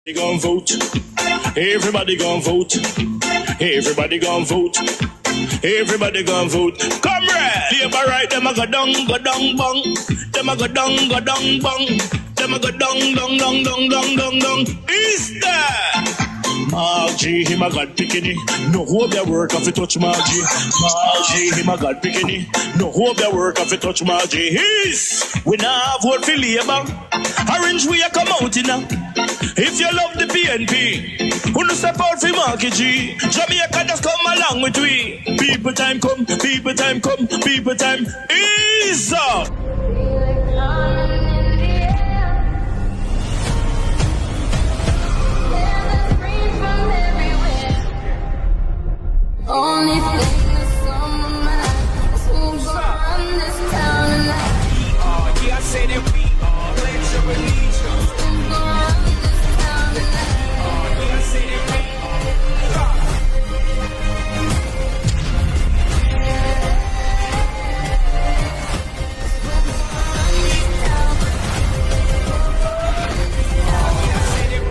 Gon' vote. Everybody gon' vote. Everybody gon' vote. Everybody gon' vote. Comrade! Labor right, them a go down, bang. Them a go down, bang. Them a go down. Is that? Margie, him a God picking. No hope their work if you touch Margie. Margie, him a God picking. No hope their work if you touch Margie. We now vote for Labour. Orange we a come out in now. If you love the PNP, who no step out for Marky G. Jamaica just come along with we. People time come, people time come, people time is up. Only thing that's on my mind is who's gonna run this town tonight. Yeah, I say that we are. Pledge your allegiance. Who's gonna run this town tonight? Yeah, I say that we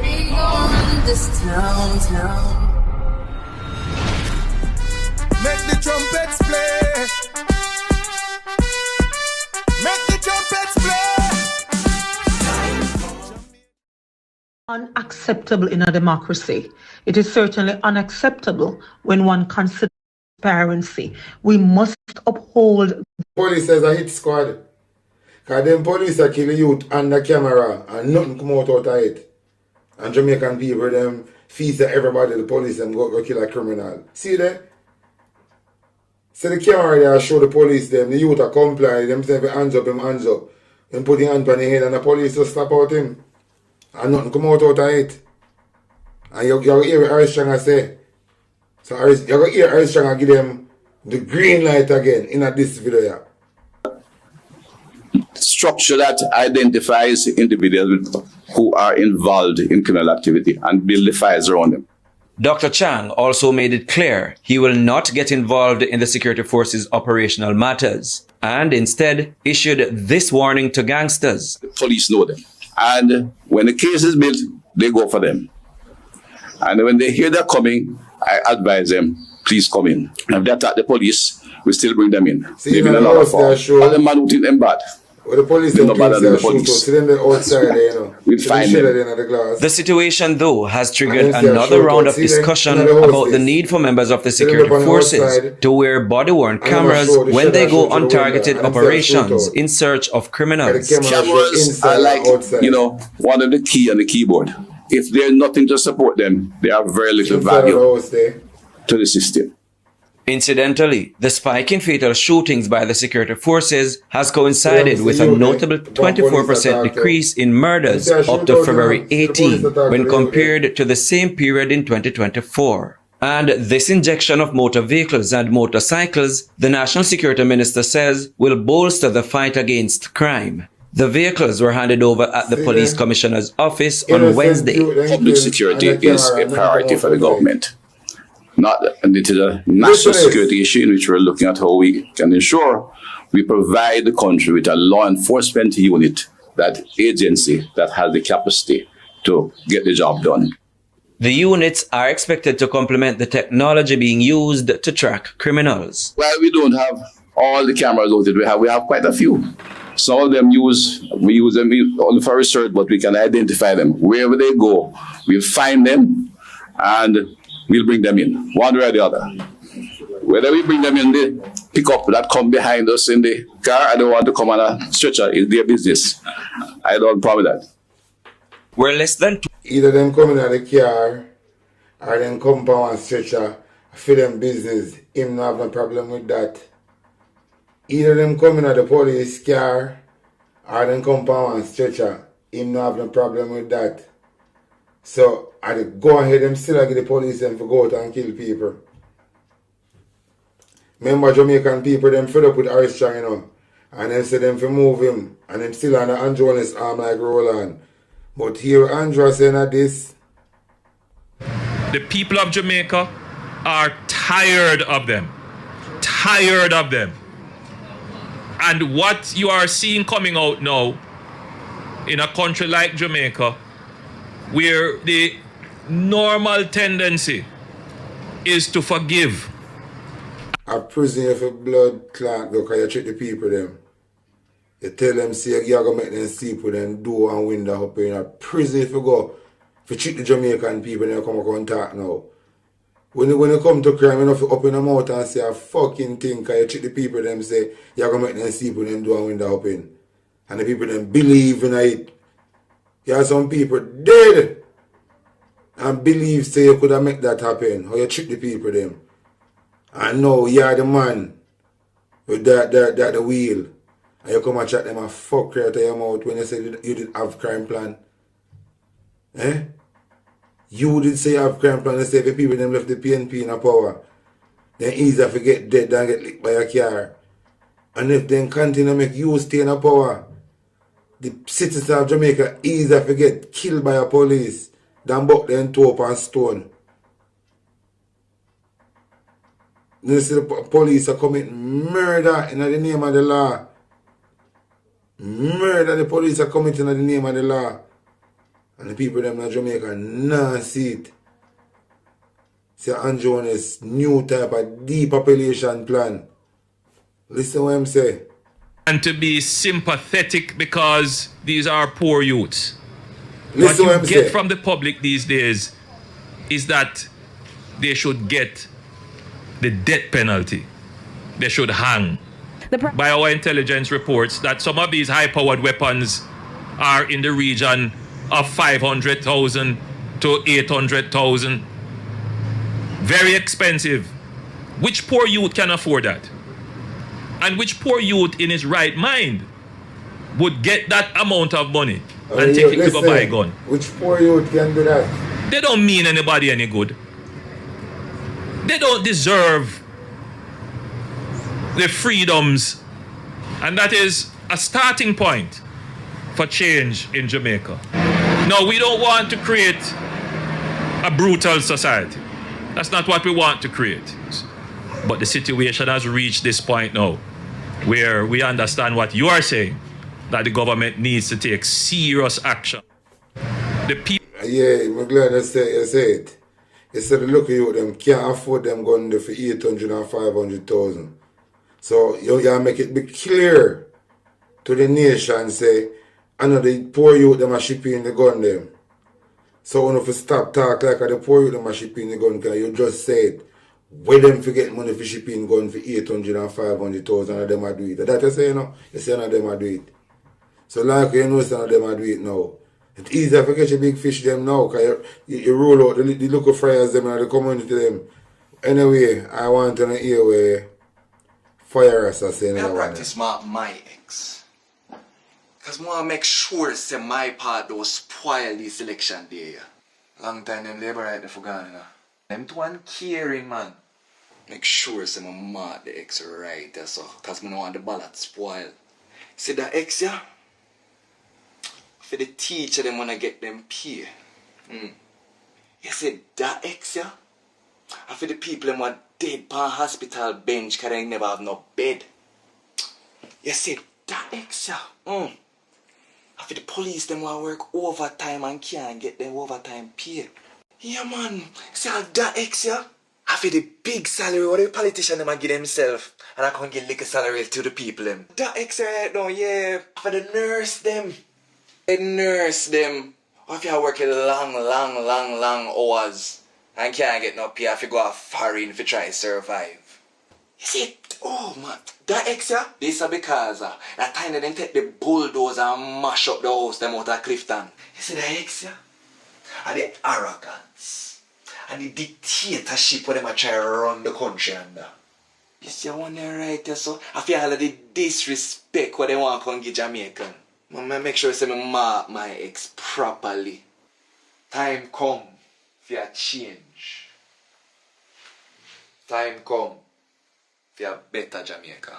We gonna run this town. Make the trumpets play. Make the trumpets play. Unacceptable in a democracy. It is certainly unacceptable when one considers transparency. We must uphold. Police says a hit squad. Because them police are killing youth under camera and nothing come out of it. And Jamaican people, them feast everybody, the police, them go kill a criminal. See that? So the camera there show the police them, the youth are comply, them say hands up, Them put the hand on the head and the police just slap out him. And nothing come out of it. And you hear Harris Strong say. So you go hear Harris Strong give them the green light again in this video here. Structure that identifies individuals who are involved in criminal activity and build the files around them. Dr. Chang also made it clear he will not get involved in the security forces' operational matters and instead issued this warning to gangsters. The police know them. And when the case is built, they go for them. And when they hear they're coming, I advise them, please come in. And if they attack the police, we still bring them in. See, they've been a lot of fun. All the man who think them bad. Well, the police no better than the police. See them outside there, you know. We'll find them. The situation, though, has triggered another round of discussion about the need for members of the security forces to wear body-worn cameras when they go on targeted operations in search of criminals. Cameras are like, one of the key on the keyboard. If there's nothing to support them, they have very little value to the system. Incidentally, the spike in fatal shootings by the security forces has coincided with a notable 24% decrease in murders up to February 18 when compared to the same period in 2024. And this injection of motor vehicles and motorcycles, the National Security Minister says, will bolster the fight against crime. The vehicles were handed over at the Police Commissioner's office on Wednesday. Public security is a priority for the government. And it is a national security issue in which we're looking at how we can ensure we provide the country with a law enforcement unit, that agency that has the capacity to get the job done. The units are expected to complement the technology being used to track criminals. Well, we don't have all the cameras loaded. We have quite a few. Some of them we use them only for research, but we can identify them. Wherever they go, we'll find them and we'll bring them in, one way or the other. Whether we bring them in the pickup that come behind us in the car, I don't want to come on a stretcher, it's their business. I don't promise that. We're less than either them coming out the car or them come on a stretcher for them business. Him not have no problem with that. Either them coming out the police car or them come on a stretcher. Him not have no problem with that. So I go ahead and still get the police them for go out and kill people. Remember Jamaican people them fed up with Harris Strong, and them say them for move him, and them still on the Andrew on his arm like Roland. But here Andrew saying that this. The people of Jamaica are tired of them. Tired of them. And what you are seeing coming out now in a country like Jamaica where the normal tendency is to forgive. A prison if a blood clot go, because you treat the people them. You tell them, say, you're going to make them sleep with them door and window up in a prison if you go. If you treat the Jamaican people, then you come and talk now. When you come to crime, you have to open your mouth and say a fucking thing, because you treat the people them say, you're going to make them sleep with them door and window up in. And the people them believe in it. You have some people dead and believe say you could have make that happen. How you treat the people them. And now you're the man with the wheel. And you come and chat them and fuck right out of your mouth when you say you did have crime plan. Eh? You did say you have crime plan. You say if the people them left the PNP in a power, then easier to get dead than get licked by a car. And if they continue to make you stay in a power, the citizens of Jamaica easier to get killed by a police than buck them to up and stone. You see the police are committing murder in the name of the law. Murder the police are committing in the name of the law. And the people them in Jamaica not see it. See Andrew new type of depopulation plan. Listen what I'm saying. And to be sympathetic because these are poor youths. Listen what I'm you get saying. from the public these days is that they should get the death penalty. They should hang. By our intelligence reports that some of these high-powered weapons are in the region of 500,000 to 800,000. Very expensive. Which poor youth can afford that? And which poor youth in his right mind would get that amount of money and take it to go buy a gun? Which poor youth can do that? They don't mean anybody any good. They don't deserve the freedoms. And that is a starting point for change in Jamaica. No, we don't want to create a brutal society. That's not what we want to create. But the situation has reached this point now where we understand what you are saying, that the government needs to take serious action. The people... Yeah, I'm glad you say it. You said, look at you, them can't afford them gun there for 800 and 500,000. So you make it be clear to the nation, say, I know the poor youth them are shipping the gun them. So when you stop talk like the poor youth them are shipping the gun, because you just said, where them forget money for shipping gun for 800 and 500,000 of them are do it. That you say, no? You say none of them are do it. So like you know some of them are do it now. It's easier to get your big fish them now, because you roll out the local fryers them and the community them. Anyway, I want to hear where fire assassin. I practice my ex. Because I want to make sure say my part don't spoil this election day. Long time them labor right there for gone, you know. Them two uncaring, man. Make sure say my mark the ex right there, so. Because I don't want the ballot spoil. See that ex, yeah? For the teacher, them wanna get them pay. You see that ex, yeah? And for the people them want dead pan hospital bench because they never have no bed. You see that ex, yeah? And for the police them want work overtime and can't get them overtime pay. Yeah, man. See that ex, yeah? And for the big salary what the politician them give themselves, and I can't get little salary to the people them. That ex right now, yeah. For the nurse them. They nurse them. Or if you work long hours and can't get no pay, if you go a foreign to try to survive. You see, oh man, that ex, yeah? This is because that time they take the bulldozer and mash up the house them out of Clifton. You see that ex, yeah? And the arrogance and the dictatorship where them try to run the country under. You see one there right there, so I feel all of the disrespect what they want to come give Jamaican. I make sure I say me mark my ex properly. Time come for a change. Time come for a better Jamaica.